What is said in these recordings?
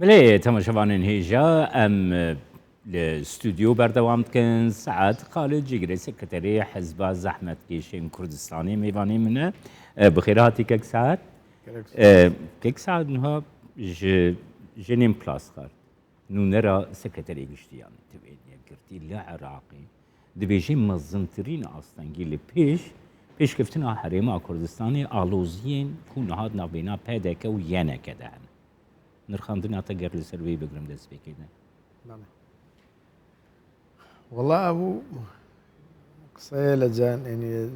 بله تماشاوانین هیجا ام الاستوديو بردوام كان سعد خالد جيجري سكرتاري حزب زحمة كيشين كردستاني ميواني منه بخيراتي كيك سعد كيك سعد نها جنين بلاس خار نو نرى سكرتاري قشتيان تبين يقرتي لا عراقي دبيجي مزنترين اصلا قيل پیش كفتنا حريمة كردستاني آلوزيين كون هاد نابينا بيدك ويانا كدان نرخاندنا تقر لسروي بقرم دست بكينا والله أبو قصية لجان يعني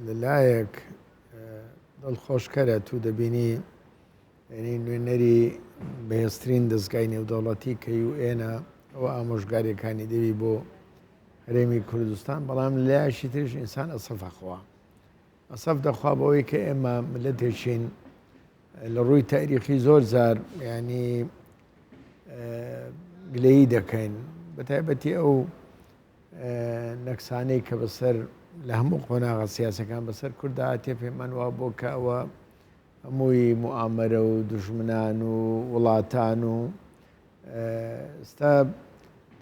للايك دل خوش كره تو دبيني يعني نري بهسترين دزگايني ودولتي كيو اينا وآموشگاري كاني دبي بو هرمي كردستان بلام لا شتريش إنسان أصف أخوة أصف دخوا بوي كإما ملتشين لروي تاريخي زور زار يعني قليدة كان بتعبتي أو نكساني كبصر لهم قناغ السياسة كان بصر كرداتي في من وابوك أو أموي مؤامرة ودشمنان وولاتان استاب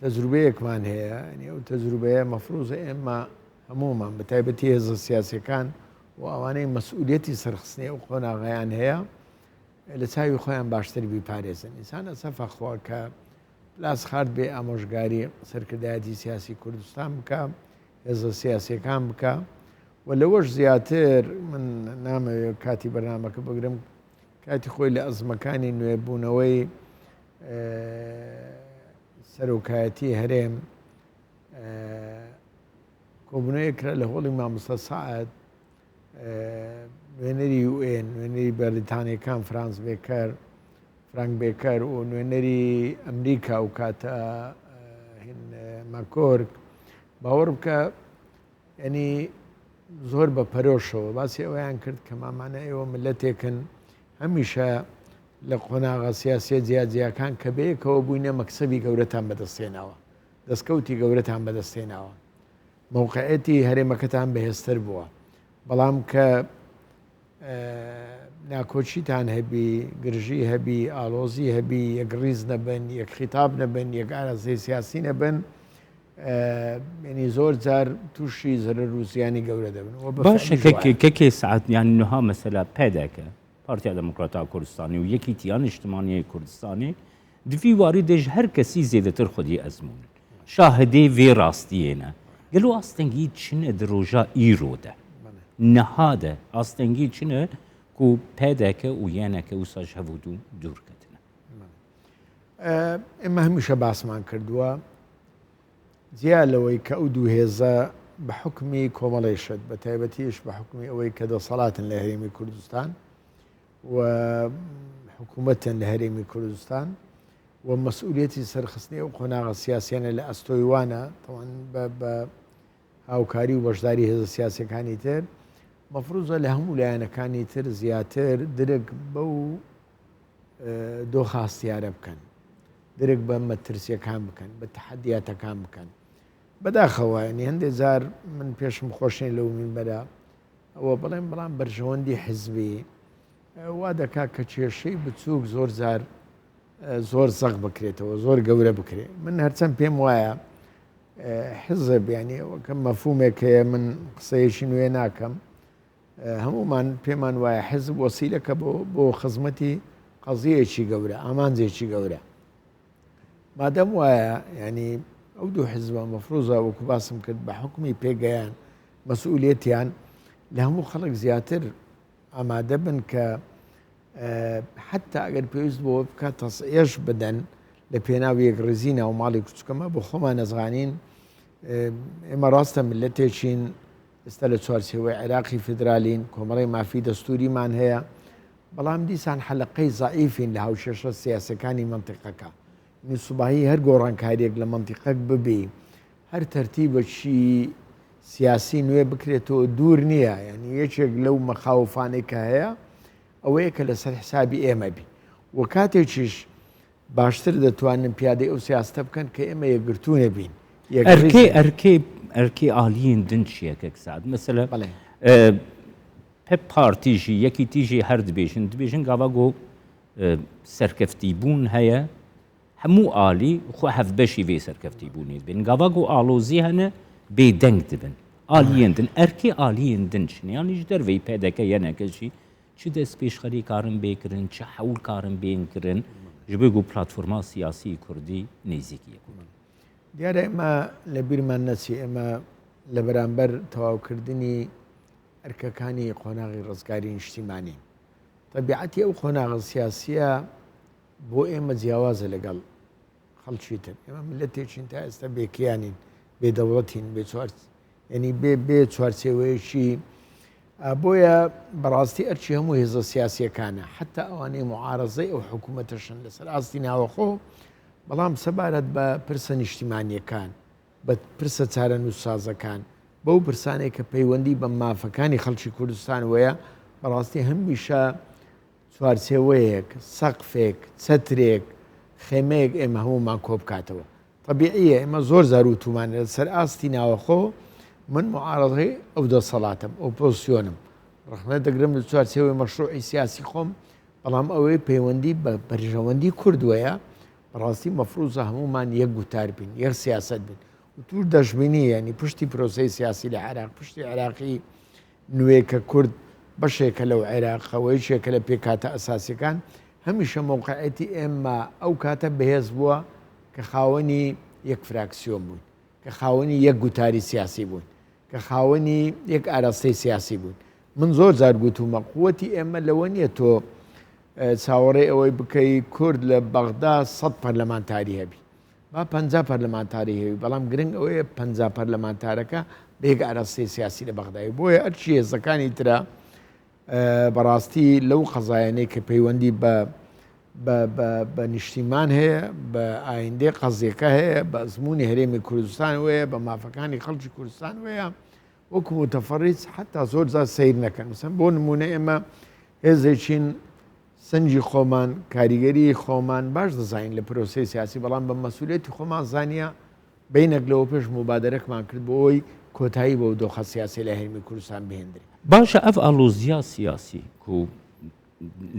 تجربة كمان هي يعني أو تجربة مفروضة إما عموما بتعبتي هذا السياسة كان وأواني مسؤوليتي سرخصني أو قناغ يعني هي لساوي خوان باشتر بباريزن إنسان أصف أخواك لاس خارد بي ئامۆژگاری سەرکردایەتی سیاسی کوردستان بکە هێزە سیاسیەکان بکە و لەوەش زیاتر من نامەوێت کاتی بەرنامەکە بگرم کاتی خۆی لە ئەزمەکانی نوێبوونەوەی سەرۆکایەتی هەرێم کۆبوونەوەیەکرا لە هۆڵی مامۆستا سەعەد نوێنەری UN نوێنەری بەریتانیەکان فرانک بێکەر و نوێنەری ئەمریکا و کاتە ماکۆرک باوەڕ بکە ینی زۆر بە پەرۆشەوە باسی ئەوەیان کرد کە مامانە ئێوە ملەتێکن هەمیشە لە قۆناغا سیاسیە جیاجیاکان کە بەیەکەوە بووینە مەکسەبی گەورەتان بەدەستێناوە دەستکەوتی گەورەتان بەدەستێناوە موقعەتی هەرێمەکەتان بەهێزتر بووە بەڵام کە ناکۆچیتان هەبی گرژی هەبی ئالۆزی هەبی یەک ڕیز نەبن یەک خیتاب نەبن یەک ئارەزەی سیاسی نەبن ینی زۆر جار تووشی زەرەر و زیانی گەورە دەبن باشە کەکێ سعات یان نها مەسەلا پێدەکە پارتیا دموکراتا کوردستانی و یەکیتیان نیشتیمانی کوردستانی دوی واری دێژ هەر کەسی زێدەتر خودی ئەزمون شاهدێ وێ ڕاستیێنە گەلو ئاستەنگی چنە درۆژا ئیرۆدە نەهادە ئاستەنگی چنە کو پێدەکە و یانەکە و ساژ هەبوو و دوورکەتنە ئێمە هەمیشە باسمان کردووە جیا لەوەی کە ئەو دوو هێزە بە حکمی کۆمەڵێشت بە تایبەتیش بە حکمی ئەوەی کە دەسەڵاتن لە هەرێمی کوردستان و حکوومەتن لە هەرێمی کوردستان و مەسئولێتی سەرخستنی ئەو قۆناغە سیاسیانە لە ئەستۆی وانە تەوان بە هاوکاری و بەشداری هێزە سیاسیەکانی تر مەفروضە لە هەموو لایەنەکانی تر زیاتر درک بەو دۆخاستیارە بکەن درک بە مەترسیەکان بکەن بە تەحەدیاتەکان بکەن بەداخەوە ینی هەندێک جار من پێشم خۆشین لەو مینبەرە ئەوە بڵێم بەڵام بەرژەوەندی حیزبی وا دەکا کە کێشەی بچووک زۆر جار زۆر زەق بکرێتەوە زۆر گەورە بکرێت من هەرچەند پێم وایە حزب ینی ئەوەکە مەفهومێک هەیە من قسەیەشی نوێ ناکەم هەمومان پێمان وایە حزب وەسیلەکە بۆ خزمەتی قەزیەکی گەورە ئامانجێکی گەورە مادەم وایە ینی ئەو دوو حزبە مەفروضە وەکو باسم کرد بە حکمی پێگەیان مەسئولێتیان لە هەموو خەڵک زیاتر ئامادە بن کە حتا ئەگەر پێویست بۆ بکات تەسئێش بدەن لە پێناو یەک ڕێزی ناو ماڵی کوچکەمە بۆ خۆمان نەزانین ئێمە ڕاستە ملەتێکین ئێستا لە چوارچێوەی عێراقی فیدرالین کۆمەڵی مافی دەستوریمان هەیە بەڵام دیسان حەلەقەی زەعیفین لە هاوشێشە سیاسەکانی مەنتیقەکە سوباهی هەر گۆڕانکاریەک لە مەنتیقەک ببی هەر تەرتیبەکی سیاسی نوێ بکرێتەوە دوور نییە یعنی یەکێک لەو مەخاوفانەی کە هەیە ئەوەیە کە لەسەر حسابی ئێمە بی و کاتێکیش باشتر دەتوانن پیادەی ئەو سیاستە بکەن کە ئێمە یەکگرتوونە بین ئەرکێ ئالیین دن چییە کەک سعد مەسەلە پێ پارتیژی یەکی تیژی هەر دبێژن گاوا گۆ سەرکەفتی بوون هەیە همو آلی خو هف بشی وی سرکفتی بونید بین گاواگو آلوزی هنه بیدنگ دبن آلیین دن ارکی آلیین دن چنی یعنی جدر وی پیدکه یه نکشی چه دست پیش خری کارن بیکرن چه حول کارن بین کرن جبهگو پلاتفورما سیاسی کردی نزیکیه کن دیاره اما لبیرمان نسی اما لبرانبر تواوکردنی ارکەکانی قۆناغی ڕزگاری نیشتیمانی طبیعەتی ئەو قۆناغە سیاسیە بۆ ئێمە جیاوازە لەگەڵ خەڵکی تر ئێمە ملەتێکین تا ئێستا بێکیانین بێدەوڵەتین ینی بێ چوارچێوەیەکی بۆیە بەڕاستی ئەرچی هەموو هێزە سیاسیەکانە حتا ئەوانەی معارەزەی ئەو حکوومەتەشن لەسەر ئاستی ناوەخۆ بەڵام سەبارەت بە پرسە نیشتیمانیەکان بە پرسە چارە نووسازەکان بەو پرسانێک کە پەیوەندی بە مافەکانی خەڵکی کوردستان وەیە بەڕاستی هەمیشە چوارچێوەیەک سەقفێک چەترێک خێمەیەک ئێمە هەمومان کۆ بکاتەوە طبیعیە ئێمە زۆر زاروتومان لەسەر ئاستی ناوەخۆ من معارەضەی ئەو دەسەڵاتم ئۆپۆزیسیۆنم ڕەخنە دەگرم لە چوارچێوەی مەشروعی سیاسی خۆم بەڵام ئەوەی پەیوەندی بە بەرژەوەندی کوردوەیە بەڕاستی مەفروزە هەمومان یەک گوتار بین یەک سیاست بین توور دەژبینی ینی پشتی پرۆسەی سیاسی لە عێراق پشتی عێراقی نوێکە کورد بەشێکە لەو عێراقەوەی شێکە لە پێکاتە ئەساسیەکان هەمیشە موقعەتی ئێمە ئەو کاتە بەهێز بووە کە خاوەنی یەک فراکسیۆن بوون کە خاوەنی یەک گوتاری سیاسی بوون کە خاوەنی یەک ئاراستەی سیاسی بوون من زۆر جار گوتومە قووەتی ئێمە لەوە نییە تۆ چاوەڕێ ئەوەی بکەی کورد لە بەغدا 100 پەرلەمانتاری هەبی با 50 پەرلەمانتاری هەوی بەڵام گرنگ ئەوەیە 50 پەرلەمانتارەکە بێک ئاراستەی سیاسی لە بەغدای بۆیە ئەرچی هێزەکانی ترە بەڕاستی لەو قەزایانەی کە پەیوەندی بە نیشتیمان هەیە بە ئایندەی قەزیەکە هەیە بە ئەزمموی هەرێمی کوردستان وەیە بە مافەکانی خەڵکی کوردستان وەیە وەکو متەفەڕیج حتا زۆر جار سیر نەکەن مثلا بۆ نمونە ئێمە هێزێکین سنجی خۆمان کاریگەری خۆمان باش دەزانین لە پرۆسی سیاسی بەڵام بە مەسئولێتی خۆمان زانیە بینەک لەوە پێش مبادرەکمان کرد بۆ ئەوی کۆتایی بۆ دۆخە سیاسی لە هەرێمی کوردستان بهێنرێ باشە ئەف ئەلوزیا سیاسی و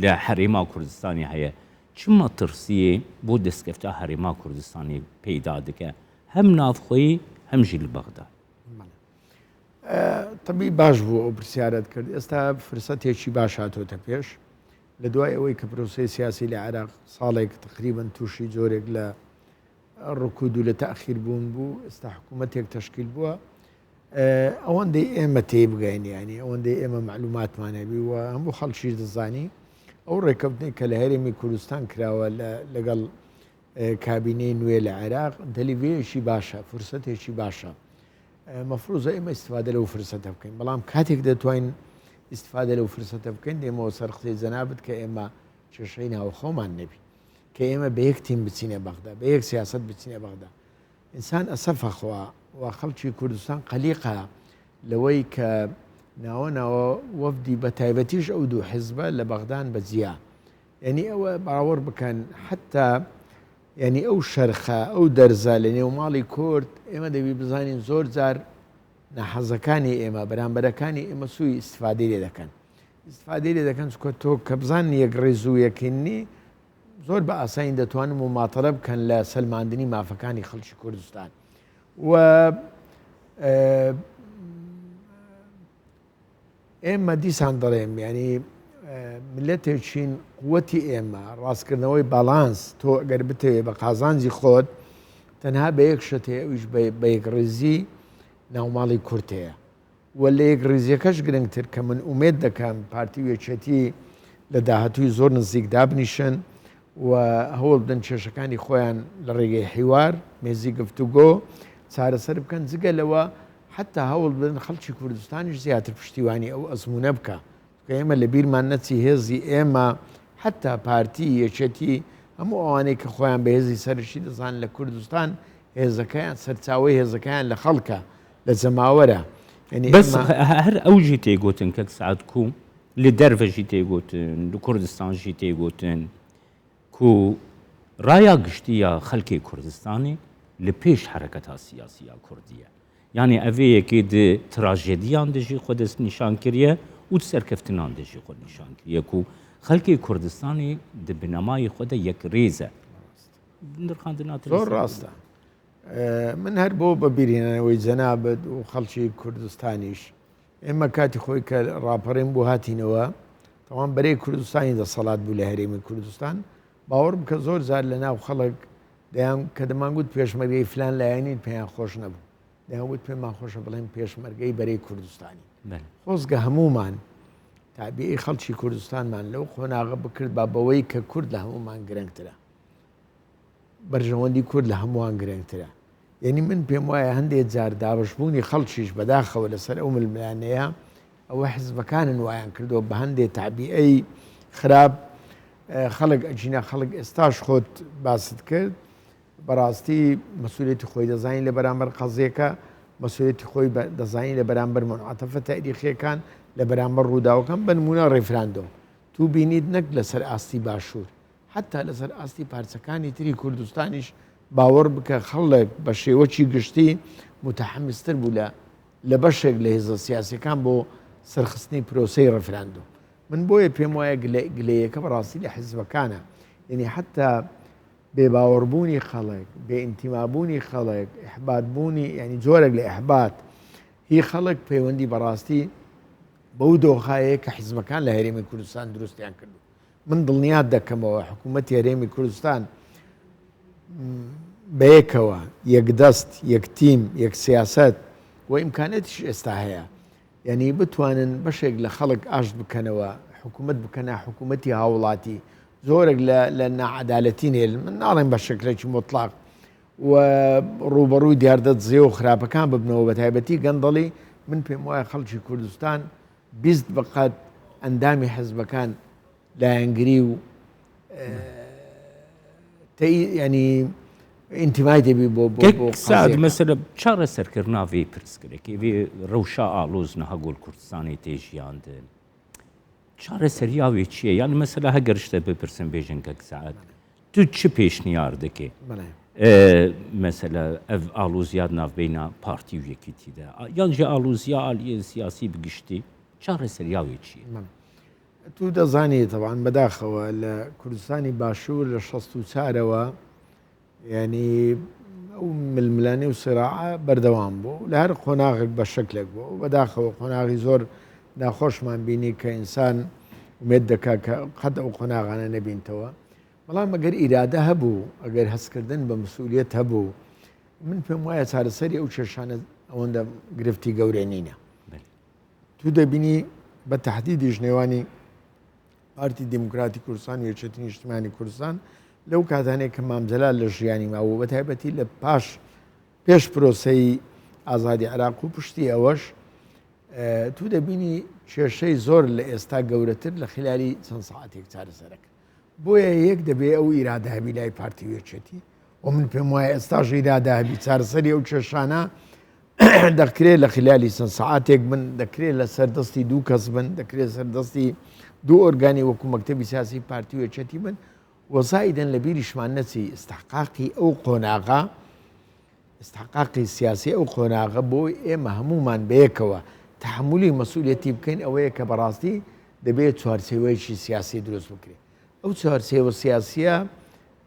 لە حرێما کوردستانی هەیە چما ترسیە بۆ دەستکەفتە هەرێما کوردستانی پەیدا دکە هەم نافخۆی هەمژی لە بەغدا طبی باش بوو ئەو پرسیارەت کرد ئێستا فرسەتێکی باش هاتۆتە پێش لە دوای ئەوەی کە پرۆسی سیاسی لە عێراق ساڵێک تقریبن تووشی جۆرێک لە ڕکود و لە تەخیر بوون بوو ئێستا حکوومەتێک تەشکیل بووە ئەوەندەی ئێمە تێ بگەین ینی ئەوەندەی ئێمە معلوماتمانەبی و هەموو خەڵکیش دەزانی ئەو ڕێکەوتنی کە لە هەرێمی کوردستان کراوە لەگەڵ کابینەی نوێ لە عێراق دەلیڤەیەکی باشە فرسەتێکی باشە مەفروزە ئێمە ئیستفادە لەو فرسەتە بکەین بەڵام کاتێک دەتوانین استفادە لەو فرسەتە بکەین دێمەوە سەر قسەی جەنابەت کە ئێمە کێشەی ناوخۆمان نەبی کە ئێمە بە یەک تیم بچینە بەغدا بە یەک سیاست بچینە بەغدا ئینسان ئەسەفەخوا و خەڵکی کوردستان قەلیقە لەوەی کە ناوە وەفدی بە تایبەتیش ئەو دوو حیزبە لە بەغدان بە جیا یعنی ئەوە باوەڕ بکەن حتا یعنی ئەو شەرخە ئەو دەرزە لە نێو ماڵی کورد ئێمە دەبی بزانین زۆر جار نەحەزەکانی ئێمە بەرامبەرەکانی ئێمە سووی ئیسفادەی لێ دەکەن ئیسفادەی لێ دەکەن چکە تۆ کە بزان یەک ڕێز و یەکیننی زۆر بە ئاساین دەتوانن مماتەڵە بکەن لە سەلماندنی مافەکانی خەڵکی کوردستان و ئێمە دیسان دەڵێم ینی ملەتێکین قووەتی ئێمە ڕاستکردنەوەی باڵانس تۆ ئەگەر بتەوێ بە قازانجی خۆت تەنها بە یەک شتەیە ئەویش بە یەک ڕێزی ناوماڵی کورتەیە و لە یەک ڕێزیەکەش گرنگتر کە من ئومێد دەکەم پارتی وێچەتی لە داهاتووی زۆر نزیک دابنیشن و هەوڵ بدەن کێشەکانی خۆیان لە ڕێگەی حیوار مێزی گفتوگۆ چارەسەر بکەن جگە لەوە حتا هەوڵ بدەن خەڵکی کوردستانیش زیاتر پشتیوانی ئەو ئەزمونە بکە کە ئێمە لە بیرمان نەچی هێزی ئێمە حتا پارتی یەکێتی هەموو ئەوانەی کە خۆیان بە هێزی سەرشی دەزان لە کوردستان هێزەکەیان سەرچاوی هێزەکەیان لە خەڵکە لە جەماوەرە بەس هەر ئەوژی تێگوتن کە سعات کو لە دەرڤەژی تێگوتن لە کوردستانژی تێگوتن کو ڕایا گشتیە خەڵکی کوردستانی لە پێش حرەکەتا سیاسیە کوردیە یعنی ئەvەیەکی د تراژێدیان دژی خۆ دەست نیشان کردە و سەرکەفتنان دژی خۆ نیشان کردە و خەڵکی کوردستانی د بنەمای خۆدا یەک ڕێزە نرخاندنات زۆر ڕاستە من هەر بۆ بەبیرێنەوەی جەنابەت و خەڵکی کوردستانیش ئێمە کاتی خۆی کە ڕاپەڕێن بۆ هاتینەوە تەوان بەرەی کوردستانی دەسەڵات بوو لە هەرێمی کوردستان باوەڕ بکە زۆر زار لە ناو خەڵک دەیان کە دەمانگوت پێشمەرگەی فلان لایەنین پێیان خۆش نەبوو دەیانگوت پێمان خۆشە بڵێن پێشمەرگەی بەرەی کوردستانی خۆزگە هەمومان تابعی خەڵکی کوردستانمان لەو خۆناغە بکرد با بەوەی کە کورد لە هەمومان گرنگترە بەرژەوەندی کورد لە هەمووان گرنگترە یعنی من پێم وایە هەندێک جار دابشبوونی خەڵکیش بەداخەوە لەسەر ئەو ململانەیە ئەوە حزبەکانن وایان کردەوە بە هەندێک تابعی خراپ خەڵک ئەجینە خەڵک ئێستاش خۆت باست کرد بەڕاستی مەسئولێتی خۆی دەزانین لە بەرامبەر قەزیەکە مەسئولێتی خۆی دەزانین لە بەرامبەر منعاتەفە تاریخیەکان لە بەرامبەر ڕووداوەکان بە نمونە ڕێفراندۆم تو بینیت نەک لەسەر ئاستی باشوور حتا لەسەر ئاستی پارچەکانی تری کوردستانیش باوەڕ بکە خەڵک بە شێوەکی گشتی متحمستر بوو لە بەشێک لە هێزە سیاسیەکان بۆ سەرخستنی پرۆسەی ڕێفراندۆم من بۆیە پێم وایە گلەیەکە بەڕاستی لە حیزبەکانە یعنی حتا بێباوەڕبوونی خەڵک بێئینتیمابوونی خەڵک ئیحباتبوونی ینی جۆرێک لە ئیحبات هی خەڵک پەیوەندی بەڕاستی بەو دۆخایەیە کە حیزبەکان لە هەرێمی کوردستان دروستیان کردو من دڵنیات دەکەمەوە حکوومەتی هەرێمی کوردستان بەیەکەوە یەکدەست یەکتیم یەک سیاست و ئیمکانەتیش ئێستا هەیە یعنی بتوانن بەشێک لە خەڵک ئاشت بکەنەوە حکوومەت بکەنە حکوومەتی هاوڵاتی زۆرێک لە ناعەدالەتی نێل من ناڵێن بە شکلێکی مطلق و ڕوبەڕووی دیاردە جێ و خراپەکان ببنەوە بە تایبەتی گەندەڵی من پێم وایە خەڵکی کوردستان بیست بەقەت ئەندامی حزبەکان لایەنگری و ینی ئینتیمای دەبی بۆ سعد مەسەلە چارەسەرکردناوی پرسکرێکی وێ ڕەوشا ئاڵۆز نەهەگۆڵ کوردستانی تێژیاندن چارەسەریاوی چییە یان مەسەلە هەگەرشتە بپرسن بێژن کە سعد تو چ پێشنیار دەکێ مەسەلە ئەv ئاڵۆزیات ناوبەینە پارتی و یەکیتیدا یان ژە ئاڵۆزیا ئالیە سیاسی بگشتی چارەسەریاوی چییە تو دەزانی تەوان بەداخەوە لە کوردستانی باشوور لە 64ەوە ینی ئەو ململانێ و سراعە بەردەوام بوو لە هەر خۆناغێک بە شکلێک بوو بەداخەوە خۆناغی زۆر ناخۆشمان بینی کە ئینسان ومێت دەکا کە قەت ئەو خۆناغانە نەبینتەوە بەڵام ئەگەر ئیرادە هەبوو ئەگەر هەستکردن بە مسئولیت هەبوو من پێم وایە چارەسەری ئەو کێشانە ئەوەندە گرفتی گەورێنینە تو دەبینی بە تەحدیدی ژنێوانی پارتی دیموکراتی کوردستان و یەکێتی نیشتیمانی کوردستان لەو کاتانێک کە مامزەلال لە ژیانی ماوە بە تایبەتی لە پێش پرۆسەی ئازادی عێراق و پشتی ئەوەش تو دەبینی کێشەی زۆر لە ئێستا گەورەتر لە خلالی چەند سەعاتێک چارەسەرەکە بۆیە یەک دەبێ ئەو ئیرادە هەبی لای پارتی و یەکێتی و من پێم وایە ئێستاش ئیرادە هەبی چارەسەری ئەو کێشانە دەکرێت لە خلالی چەند سەعاتێک بن دەکرێت لە سەردەستی دوو کەس بن دەکرێت سەردەستی دوو ئۆرگانی وەکو مەکتەبی سیاسی پارتی و یەکێتی بن وەزایدەن لە بیریشمان نەچی ئستحقاقی ئەو قۆناغا استحقاقی سیاسی ئەو قۆناغە بۆی ئێمە هەمومان بەیەکەوە تحملی مەسئولەتی بکەین ئەوەیە کە بەڕاستی دەبێت چوارچێوەیەکی سیاسی دروست بکرێت ئەو چوارچێوە سیاسیە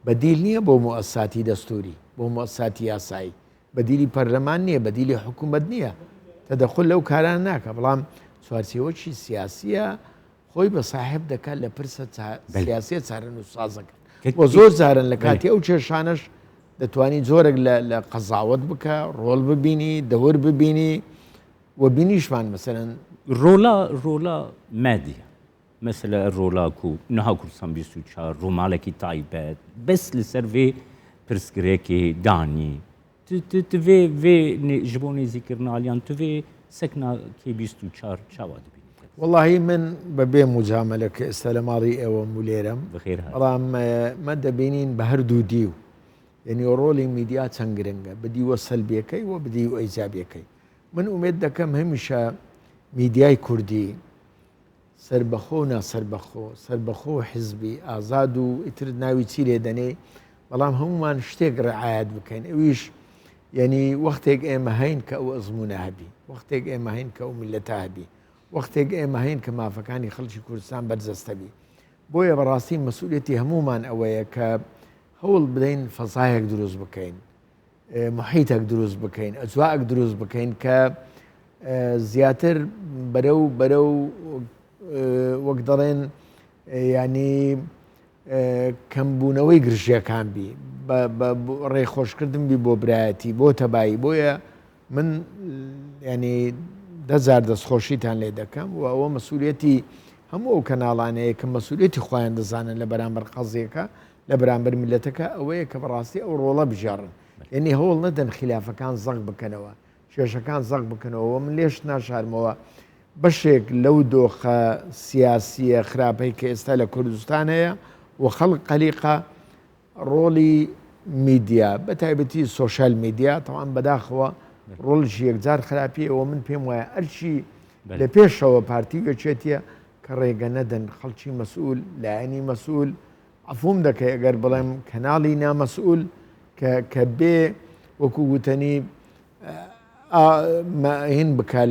بەدیل نییە بۆ موەساتی دەستوری بۆ موەساتی یاسایی بەدیلی پەرلەمان نییە بەدیلی حکوومەت نییە تەدەخل لەو کاران ناکە بەڵام چوارچێوەکی سیاسیە خۆی بە صاحب دەکات لە پرسە سیاسیە چارەن و سازەکە بۆ زۆر جارن لە کاتی ئەو کێشانش دەتوانانی زۆرێک لە قەزاوت بکە ڕۆڵ ببینی دەور ببینی و بینیشمان مەسەرەن ڕۆلا مادیە مەسەلە ڕۆلاک و نەها کوردستان 24 ڕووماڵێکی تایبەت بەس لەسەر vê pirsgirêkê danî tu vê ji bo nêzîkirina tu vê sekna kê 24 çawa dibînî واللهی من بەبێ مجاملە کە ئێستا لە ماڵی ئێوە مولێرم بەڵام مە دەبینین بە هەردوو دیو یعنی ڕۆلی میدیا چەند گرنگە بدیوە سەلبیەکەی و بدی و ئەیجابیەکەی من ئومێد دەکەم هەمیشە میدیای کوردی سربەخۆ و ناسەربەخۆ سربەخۆ و حزبی ئازاد و ئیتر ناوی چی لێ دەنێ بەڵام هەمومان شتێک ڕعایەت بکەین ئەویش یعنی وەختێک ئێمە هەین کە ئەو ئەزمونە هەبی وەختێک ئێمە هەین کە ئەو میلەتە هەبی وەختێک ئێمە هەین کە مافەکانی خەڵکی کوردستان بەرزەستەبی بۆیە بەڕاستی مەسئولەتی هەمومان ئەوەیە کە هەوڵ بدەین فەسایەک دروست بکەین، محیتێک دروست بکەین، ئەجواءک دروست بکەین کە زیاتر بەرەو وەک دەڵێن ینی کەمبوونەوەی گرژیەکان بی ڕێخۆشکردن بی بۆ برایەتی بۆ تەبایی. بۆیە من ینی 10,000 دەستخۆشیتان لێ دەکەم و ئەوە مەسئولەتی هەموو ئەو کەناڵانەیە کە مەسئولەتی خۆیان دەزانن لە بەرامبەر قەزیەکە لە بەرامبەر میلەتەکە ئەوەیە کە بەڕاستی ئەو ڕۆڵە بژێڕن، یعنی هەوڵ نەدەن خلافەکان زەق بکەنەوە، کێشەکان زەق بکەنەوە. من لێش ناشارمەوە بەشێک لەو دۆخە سیاسیە خراپەی کە ئێستا لە کوردستان هەیە و خەڵک قەلیقە ڕۆڵی میدیا بە تایبەتی سۆشال میدیا تەوان بەداخەوە ڕۆڵشی یەکجار خراپی ئەوە من پێم وایە ئەرچی لە پێشەوە پارتی گەچێتیە کە ڕێگە نەدەن خەڵکی مەسئول لایەنی مەسئول عەفوم دەکەی ئەگەر بڵێم کەناڵی نامەسئول کە بێ وەکو گوتنی هین بکە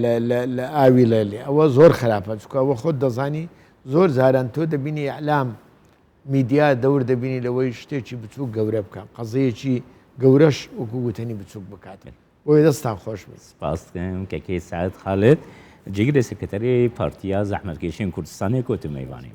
لە ئاوی لێ ئەوە زۆر خراپە، چکە ئەوە خۆت دەزانی زۆر زاران تۆ دەبینی ئەعلام میدیا دەور دەبینی لەوەی شتێکی بچووک گەورە بکە، قەزەیەکی گەورەش وەکو گوتنی بچووک بکاتن. بۆیە دەستان خۆش بێت. سپاس دەکەم کەکەی سعد خالد جگرە سکرتەری پارتیا زەحمەتکێشین کوردستانی کۆتە میوانی.